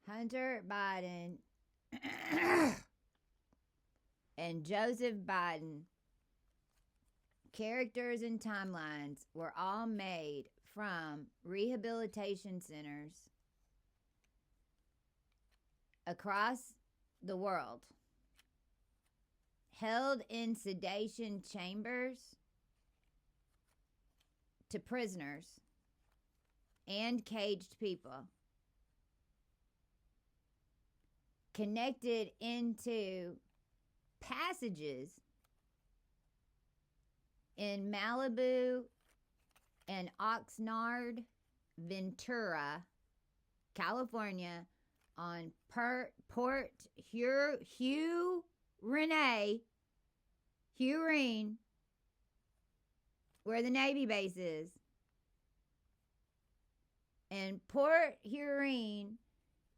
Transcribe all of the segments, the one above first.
Hunter Biden and Joseph Biden, characters and timelines were all made from rehabilitation centers across the world, held in sedation chambers to prisoners and caged people, connected into passages in Malibu and Oxnard, Ventura, California, on Port Hugh Rene, where the Navy base is. And Port Huron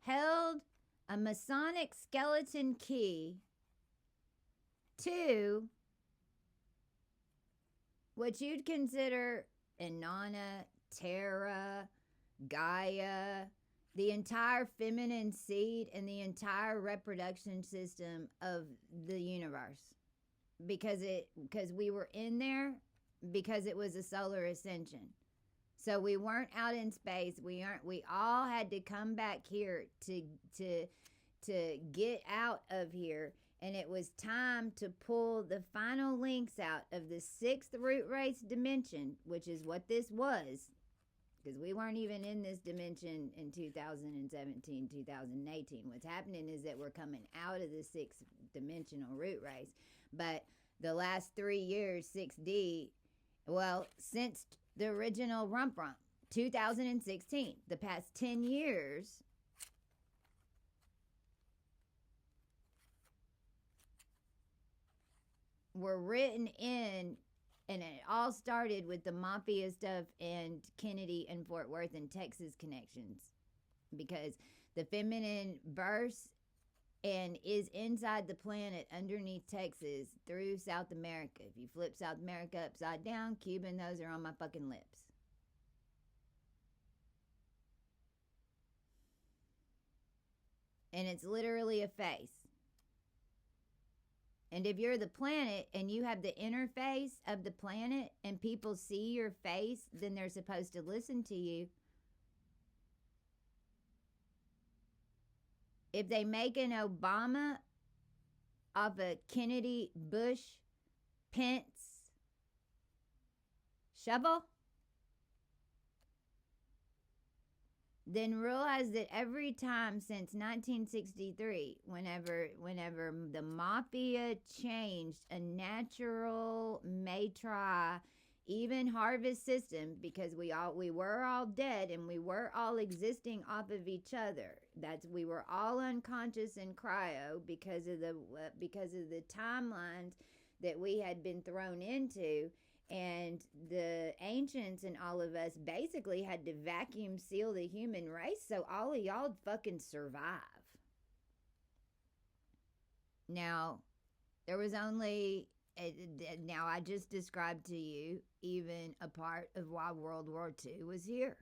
held a Masonic skeleton key to what you'd consider Inanna, Terra, Gaia, the entire feminine seed and the entire reproduction system of the universe. Because we were in there because it was a solar ascension. So we weren't out in space. We all had to come back here to get out of here. And it was time to pull the final links out of the sixth root race dimension, which is what this was. Because we weren't even in this dimension in 2017, 2018. What's happening is that we're coming out of the sixth dimensional root race. But the last 3 years, 6D, well, since the original Rump Rump, 2016, the past 10 years, were written in, and it all started with the mafia stuff and Kennedy and Fort Worth and Texas connections, because the feminine bursts and is inside the planet underneath Texas through South America. If you flip South America upside down, Cuban, those are on my fucking lips. And it's literally a face. And if you're the planet and you have the interface of the planet and people see your face, then they're supposed to listen to you. If they make an Obama off a Kennedy, Bush, Pence shovel, then realize that every time since 1963, whenever the mafia changed a natural matri, even harvest system, because we were all dead and we were all existing off of each other. We were all unconscious in cryo because of the timelines that we had been thrown into. And the ancients and all of us basically had to vacuum seal the human race so all of y'all fucking survive. Now, there was only... Now, I just described to you even a part of why World War II was here.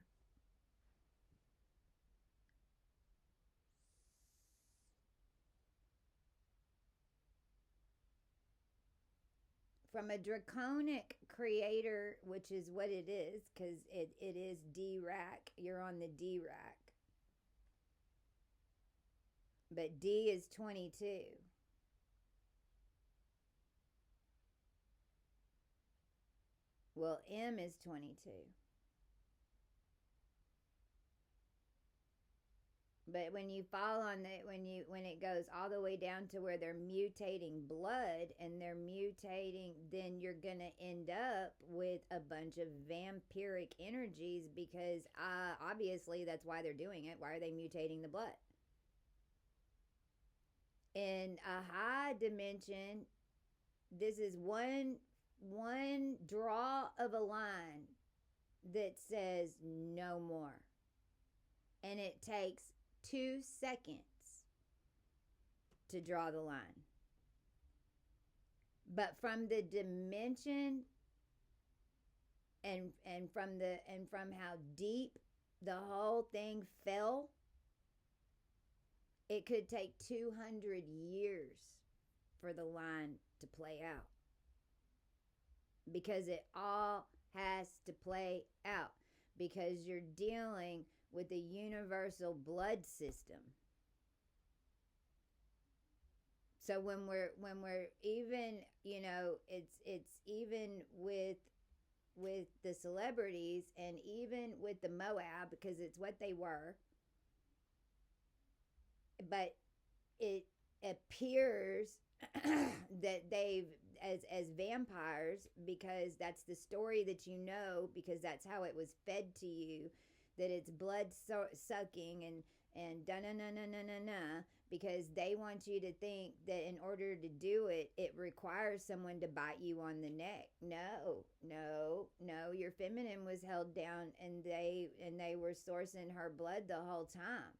From a draconic creator, which is what it is, because it is D-rack. You're on the D-rack. But D is 22. Well, M is 22. But when you fall on that, when it goes all the way down to where they're mutating blood and they're mutating, then you're gonna end up with a bunch of vampiric energies, because obviously that's why they're doing it. Why are they mutating the blood? In a high dimension, this is one draw of a line that says no more, and it takes 2 seconds to draw the line. But from the dimension and from how deep the whole thing fell, It could take 200 years for the line to play out, because it all has to play out, because you're dealing with a universal blood system. So when we're even, it's even with the celebrities, and even with the Moab, because it's what they were, but it appears that they've, as vampires, because that's the story that because that's how it was fed to you, that it's blood sucking and da na na na na na na, because they want you to think that in order to do it, it requires someone to bite you on the neck. No, your feminine was held down, and they were sourcing her blood the whole time.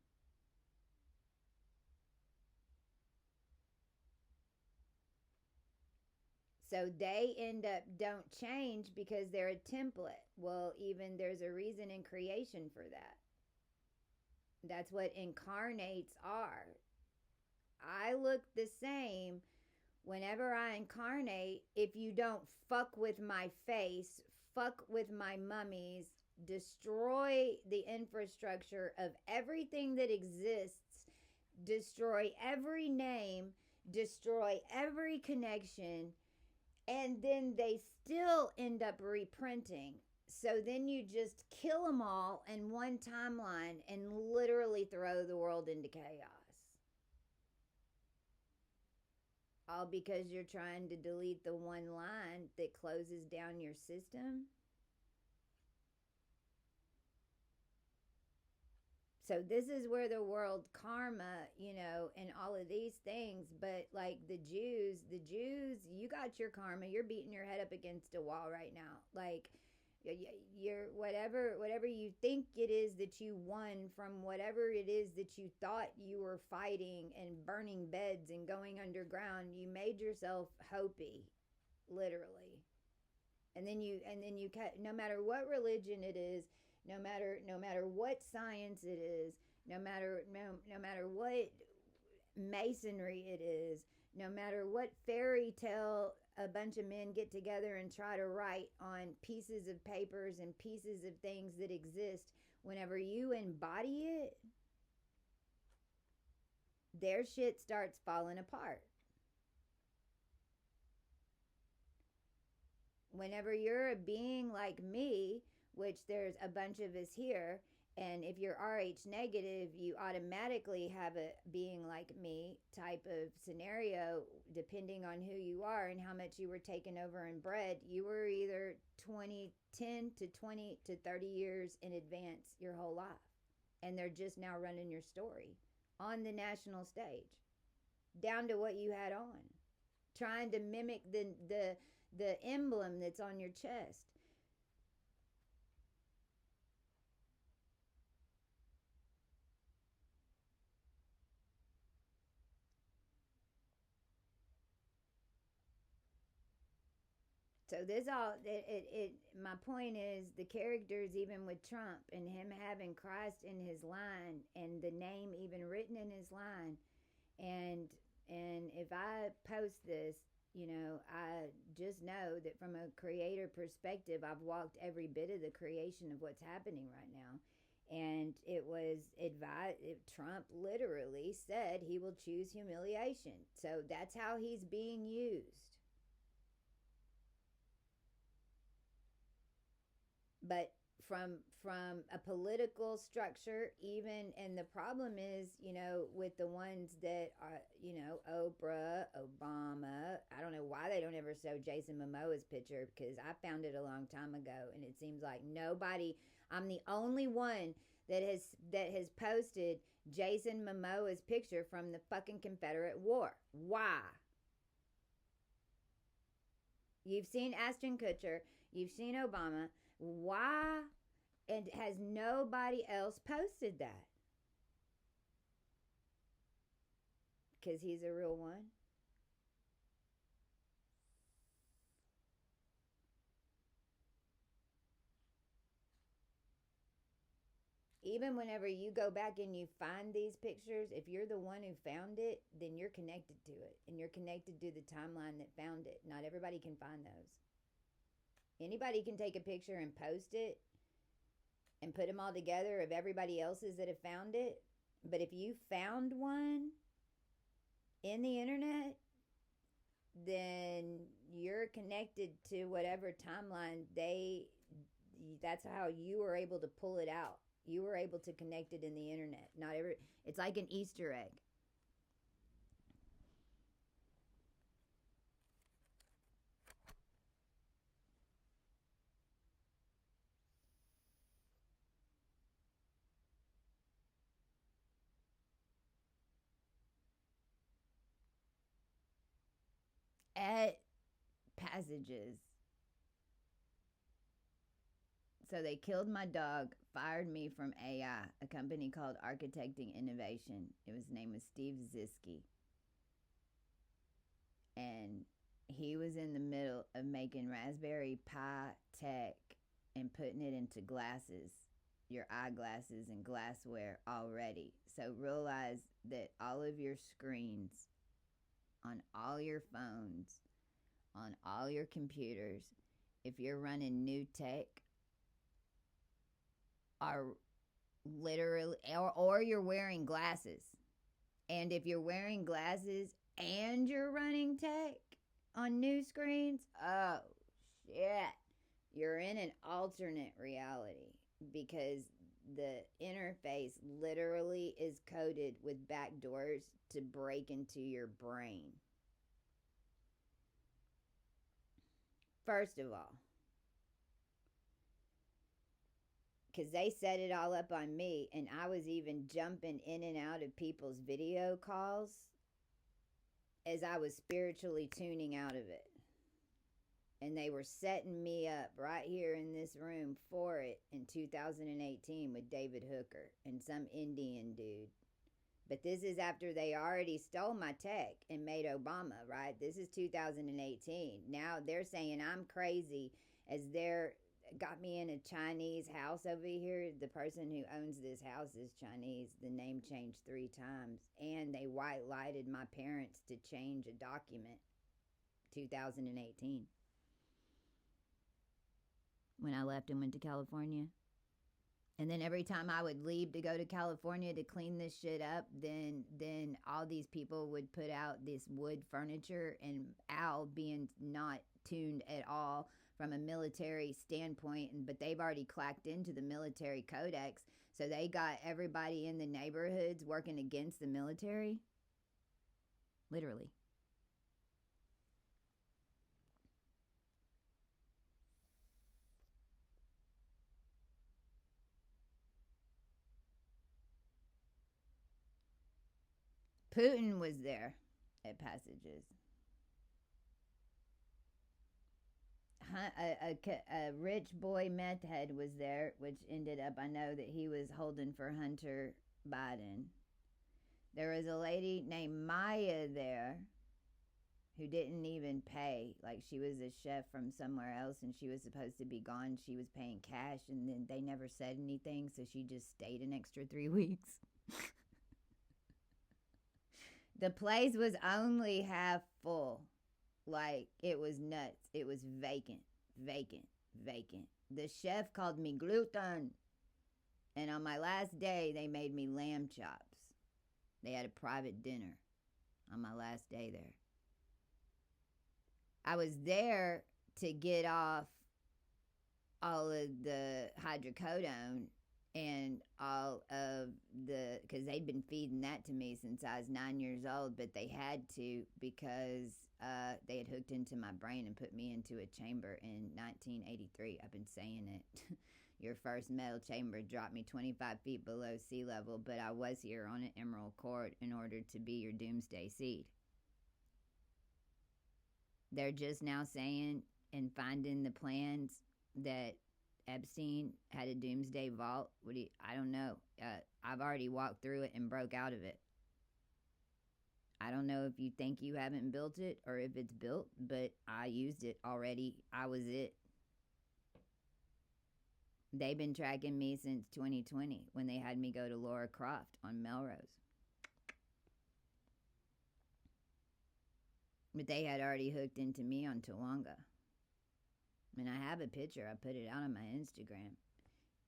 So they end up don't change because they're a template. Well, even there's a reason in creation for that. That's what incarnates are. I look the same whenever I incarnate. If you don't fuck with my face, fuck with my mummies, destroy the infrastructure of everything that exists, destroy every name, destroy every connection, and then they still end up reprinting. So then you just kill them all in one timeline and literally throw the world into chaos. All because you're trying to delete the one line that closes down your system. So this is where the world karma, and all of these things. But like the Jews, you got your karma. You're beating your head up against a wall right now. Like, you're whatever you think it is that you won from whatever it is that you thought you were fighting and burning beds and going underground. You made yourself Hopi, literally. And then you no matter what religion it is, no matter what science it is, no matter what masonry it is, no matter what fairy tale a bunch of men get together and try to write on pieces of papers and pieces of things that exist, whenever you embody it, their shit starts falling apart. Whenever you're a being like me, which there's a bunch of us here, and if you're RH negative, you automatically have a being like me type of scenario, depending on who you are and how much you were taken over and bred. You were either 10 to 20 to 30 years in advance your whole life. And they're just now running your story on the national stage, down to what you had on, trying to mimic the emblem that's on your chest. So this all my point is, the characters, even with Trump and him having Christ in his line and the name even written in his line, and if I post this, I just know that from a creator perspective, I've walked every bit of the creation of what's happening right now. And it was advised, Trump literally said he will choose humiliation. So that's how he's being used. But from a political structure, even, and the problem is, with the ones that are, Oprah, Obama, I don't know why they don't ever show Jason Momoa's picture, because I found it a long time ago, and it seems like nobody, I'm the only one that has posted Jason Momoa's picture from the fucking Confederate War. Why? You've seen Ashton Kutcher, you've seen Obama. Why? And has nobody else posted that? Because he's a real one. even whenever you go back and you find these pictures, if you're the one who found it, then you're connected to it. And you're connected to the timeline that found it. Not everybody can find those. Anybody can take a picture and post it and put them all together of everybody else's that have found it. But if you found one in the internet, then you're connected to whatever timeline that's how you were able to pull it out. You were able to connect it in the internet. It's like an Easter egg. At Passages. So they killed my dog, fired me from AI, a company called Architecting Innovation. His name was Steve Ziske. And he was in the middle of making Raspberry Pi tech and putting it into glasses, your eyeglasses and glassware already. So realize that all of your screens on all your phones, on all your computers, if you're running new tech, are literally, or you're wearing glasses. And if you're wearing glasses and you're running tech on new screens, oh shit, you're in an alternate reality, because the interface literally is coded with backdoors to break into your brain. First of all, because they set it all up on me, and I was even jumping in and out of people's video calls as I was spiritually tuning out of it. And they were setting me up right here in this room for it in 2018 with David Hooker and some Indian dude. But this is after they already stole my tech and made Obama, right? This is 2018. Now they're saying I'm crazy as they're got me in a Chinese house over here. The person who owns this house is Chinese. The name changed 3 times. And they white lighted my parents to change a document. 2018. When I left and went to California. And then every time I would leave to go to California to clean this shit up, then all these people would put out this wood furniture, and Al being not tuned at all from a military standpoint, but they've already clacked into the military codex, so they got everybody in the neighborhoods working against the military. Literally. Putin was there at Passages. A rich boy meth head was there, which ended up, I know that he was holding for Hunter Biden. There was a lady named Maya there who didn't even pay. Like, she was a chef from somewhere else, and she was supposed to be gone. She was paying cash, and then they never said anything, so she just stayed an extra 3 weeks. The place was only half full. Like, it was nuts. It was vacant. The chef called me gluten. And on my last day, they made me lamb chops. They had a private dinner on my last day there. I was there to get off all of the hydrocodone and all of the, because they'd been feeding that to me since I was 9 years old, but they had to, because they had hooked into my brain and put me into a chamber in 1983. I've been saying it. Your first metal chamber dropped me 25 feet below sea level, but I was here on an emerald cord in order to be your doomsday seed. They're just now saying and finding the plans that Epstein had a doomsday vault. I don't know. I've already walked through it and broke out of it. I don't know if you think you haven't built it or if it's built, but I used it already. I was it. They've been tracking me since 2020 when they had me go to Laura Croft on Melrose. But they had already hooked into me on Tawanga. And I have a picture. I put it out on my Instagram.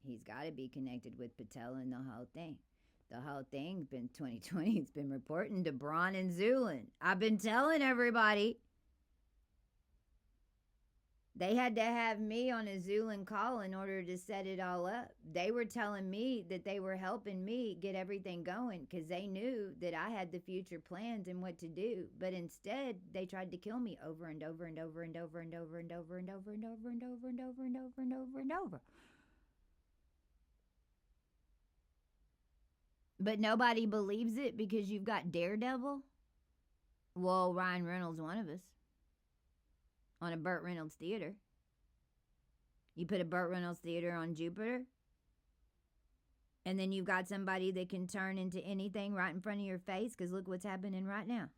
He's got to be connected with Patel and the whole thing. The whole thing been 2020. It's been reporting to Braun and Zulin. I've been telling everybody. They had to have me on a Zulin call in order to set it all up. They were telling me that they were helping me get everything going because they knew that I had the future plans and what to do. But instead, they tried to kill me over and over and over and over and over and over and over and over and over and over and over and over and over. But nobody believes it because you've got Daredevil. Well, Ryan Reynolds, one of us. On a Burt Reynolds theater. You put a Burt Reynolds theater on Jupiter, and then you've got somebody that can turn into anything right in front of your face, because look what's happening right now.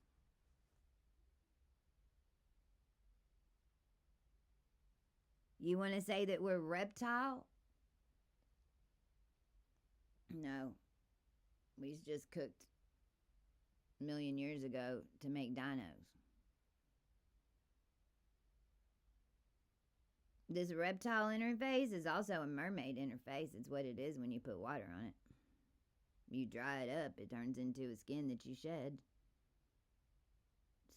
You want to say that we're reptile? No. We was just cooked a million years ago to make dinos. This reptile interface is also a mermaid interface. It's what it is when you put water on it. You dry it up, it turns into a skin that you shed.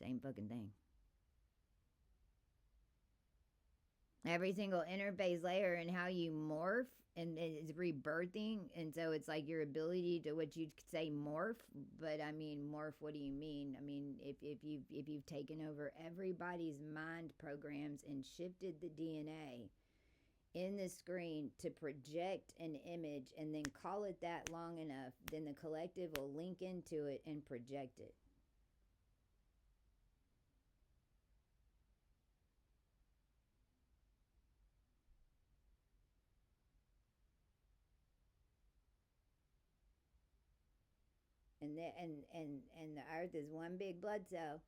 Same fucking thing. Every single interface layer and how you morph, and it's rebirthing, and so it's like your ability to what you'd say morph. But I mean, morph, what do you mean? I mean, if you've taken over everybody's mind programs and shifted the DNA in the screen to project an image and then call it that long enough, then the collective will link into it and project it. And the earth is one big blood cell,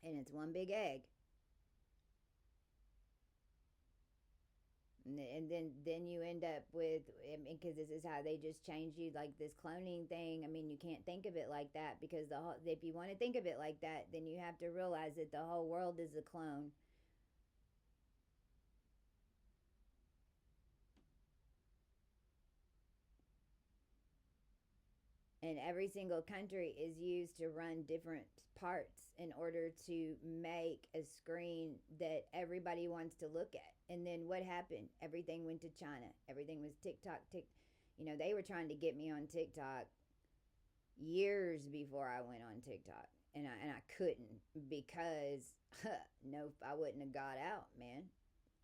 and it's one big egg. And then you end up with, because this is how they just change you, like this cloning thing. I mean, you can't think of it like that, because if you want to think of it like that, then you have to realize that the whole world is a clone. And every single country is used to run different parts in order to make a screen that everybody wants to look at. And then what happened? Everything went to China. Everything was TikTok. They were trying to get me on TikTok years before I went on TikTok. And I couldn't, because nope, I wouldn't have got out, man.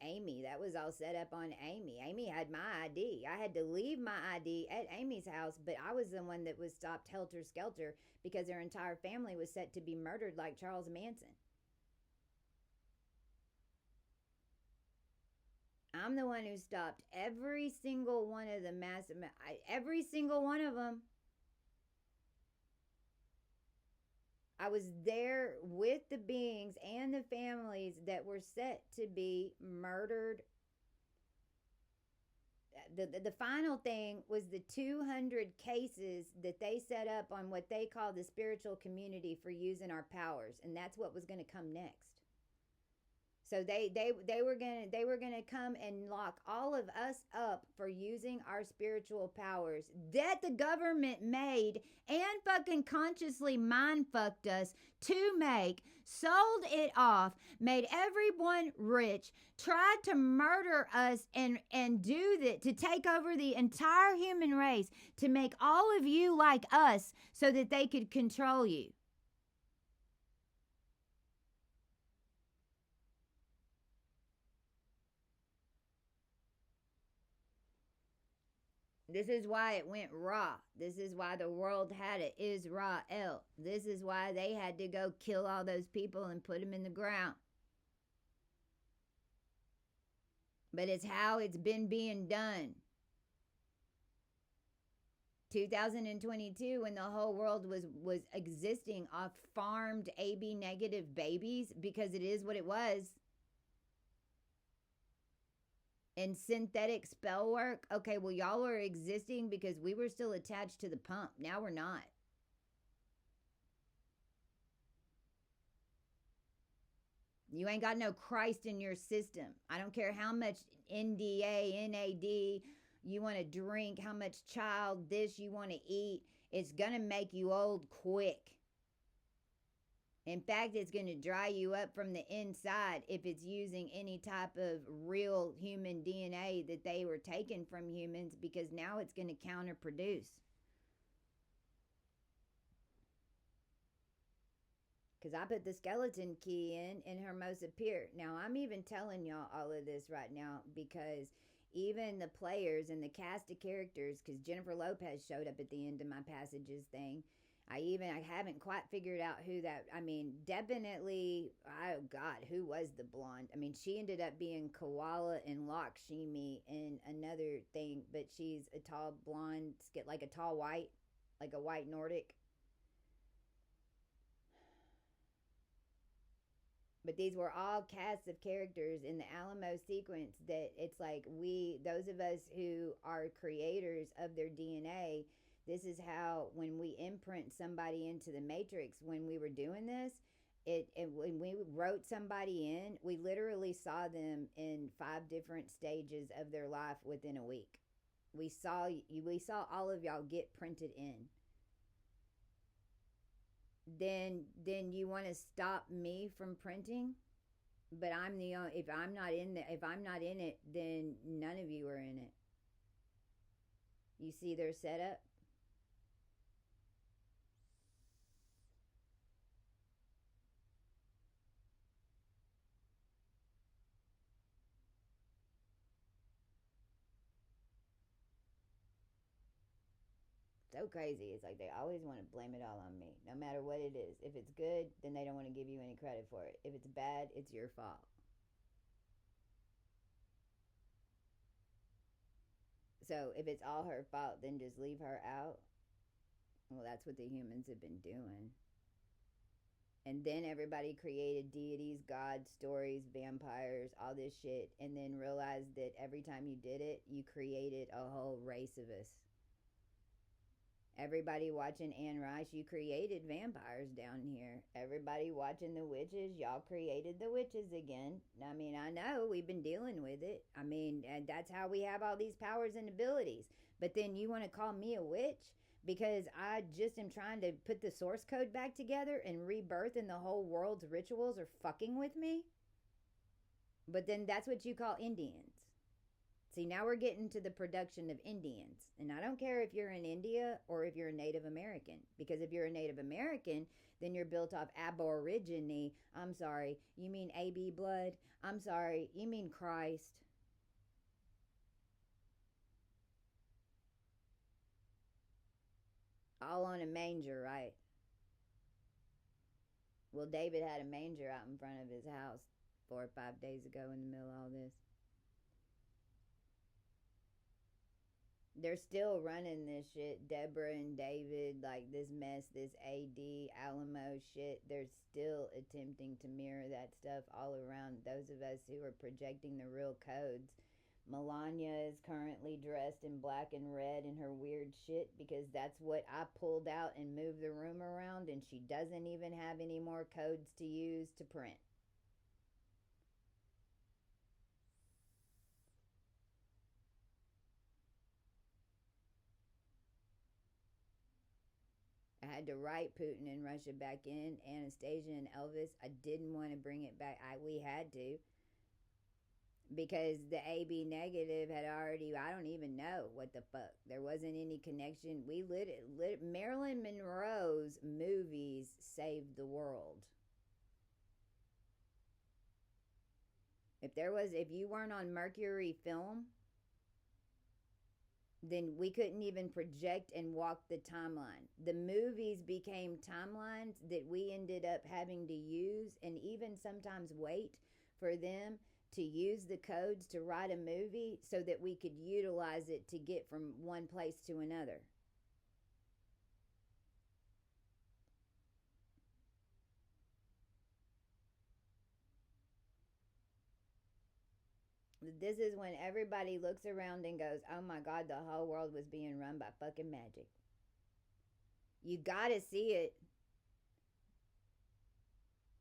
Amy, that was all set up on Amy. Amy had my ID. I had to leave my ID at Amy's house, but I was the one that was stopped helter-skelter because her entire family was set to be murdered like Charles Manson. I'm the one who stopped every single one of the every single one of them. I was there with the beings and the families that were set to be murdered. The final thing was the 200 cases that they set up on what they call the spiritual community for using our powers, and that's what was going to come next. So they were gonna come and lock all of us up for using our spiritual powers that the government made and fucking consciously mind fucked us to make, sold it off, made everyone rich, tried to murder us and do that, to take over the entire human race, to make all of you like us so that they could control you. This is why it went raw. This is why the world had it Israel. This is why they had to go kill all those people and put them in the ground. But it's how it's been being done. 2022, when the whole world was existing off farmed AB negative babies, because it is what it was. And synthetic spell work. Okay, well, y'all are existing because we were still attached to the pump. Now we're not. You ain't got no Christ in your system. I don't care how much NDA, NAD you want to drink, how much child this you want to eat. It's going to make you old quick. In fact, it's going to dry you up from the inside if it's using any type of real human DNA that they were taken from humans, because now it's going to counterproduce. Because I put the skeleton key in Hermosa Pier. Now, I'm even telling y'all all of this right now because even the players and the cast of characters, because Jennifer Lopez showed up at the end of my passages thing. I haven't quite figured out who that, I mean, definitely, oh God, who was the blonde? I mean, she ended up being Koala and Lakshmi in another thing, but she's a tall blonde, like a tall white, like a white Nordic. But these were all casts of characters in the Alamo sequence that it's like those of us who are creators of their DNA, this is how, when we imprint somebody into the matrix, when we were doing this, when we wrote somebody in, we literally saw them in 5 different stages of their life within a week. We saw all of y'all get printed in. Then you want to stop me from printing, but I'm the only, if I'm not in it, then none of you are in it. You see their setup? So crazy. It's like they always want to blame it all on me, no matter what it is. If it's good, then they don't want to give you any credit for it. If it's bad, it's your fault. So if it's all her fault, then just leave her out. Well, that's what the humans have been doing. And then everybody created deities, gods, stories, vampires, all this shit, and then realized that every time you did it, you created a whole race of us. Everybody watching Anne Rice, you created vampires down here. Everybody watching the witches, y'all created the witches again. I mean, I know we've been dealing with it. I mean, and that's how we have all these powers and abilities. But then you want to call me a witch because I just am trying to put the source code back together and rebirth, and the whole world's rituals are fucking with me? But then that's what you call Indians. See, now we're getting to the production of Indians. And I don't care if you're in India or if you're a Native American. Because if you're a Native American, then you're built off aborigine. I'm sorry, you mean AB blood? I'm sorry, you mean Christ. All on a manger, right? Well, David had a manger out in front of his house 4 or 5 days ago in the middle of all this. They're still running this shit. Deborah and David, like this mess, this AD, Alamo shit. They're still attempting to mirror that stuff all around those of us who are projecting the real codes. Melania is currently dressed in black and red in her weird shit because that's what I pulled out and moved the room around, and she doesn't even have any more codes to use to print. I had to write Putin and Russia back in, Anastasia and Elvis. I didn't want to bring it back. We had to, because the AB negative had already, I don't even know what the fuck. There wasn't any connection. We Marilyn Monroe's movies saved the world. If you weren't on Mercury film, then we couldn't even project and walk the timeline. The movies became timelines that we ended up having to use, and even sometimes wait for them to use the codes to write a movie so that we could utilize it to get from one place to another. This is when everybody looks around and goes, oh my God, the whole world was being run by fucking magic. You gotta see it.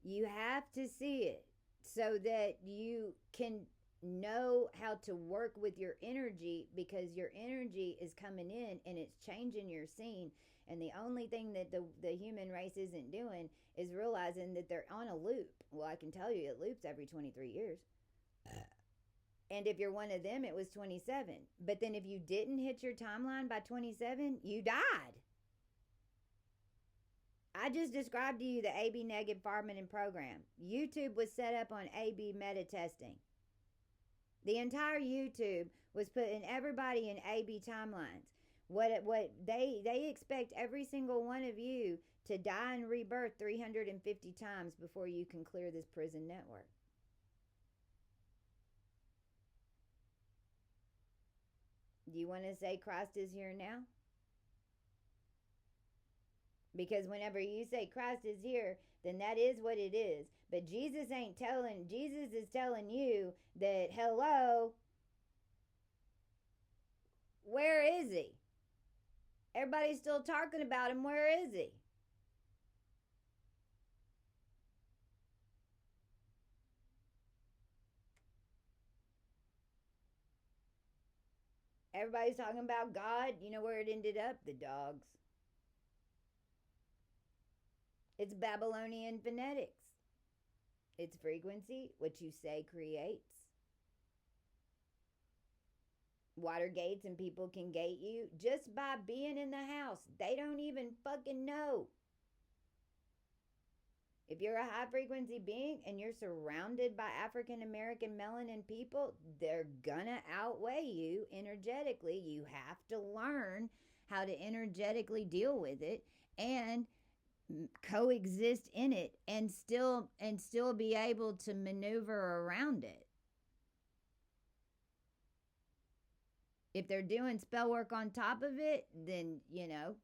You have to see it so that you can know how to work with your energy, because your energy is coming in and it's changing your scene. And the only thing that the human race isn't doing is realizing that they're on a loop. Well, I can tell you it loops every 23 years. And if you're one of them, it was 27. But then if you didn't hit your timeline by 27, you died. I just described to you the AB negative farming program. YouTube was set up on AB meta testing. The entire YouTube was putting everybody in AB timelines. What they expect every single one of you to die and rebirth 350 times before you can clear this prison network. Do you want to say Christ is here now? Because whenever you say Christ is here, then that is what it is. But Jesus is telling you that, hello, where is he? Everybody's still talking about him. Where is he? Everybody's talking about God. You know where it ended up? The dogs. It's Babylonian phonetics. It's frequency. What you say creates. Water gates, and people can gate you just by being in the house. They don't even fucking know. If you're a high frequency being and you're surrounded by African American melanin people, they're gonna outweigh you energetically. You have to learn how to energetically deal with it and coexist in it and still be able to maneuver around it. If they're doing spell work on top of it, then, you know,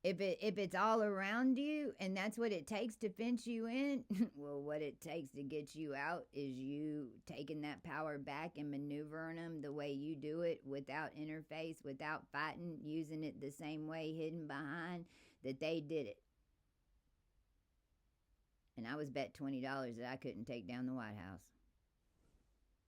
if it's all around you and that's what it takes to fence you in, well, what it takes to get you out is you taking that power back and maneuvering them the way you do it, without interface, without fighting, using it the same way hidden behind that they did it. And I was bet $20 that I couldn't take down the White House.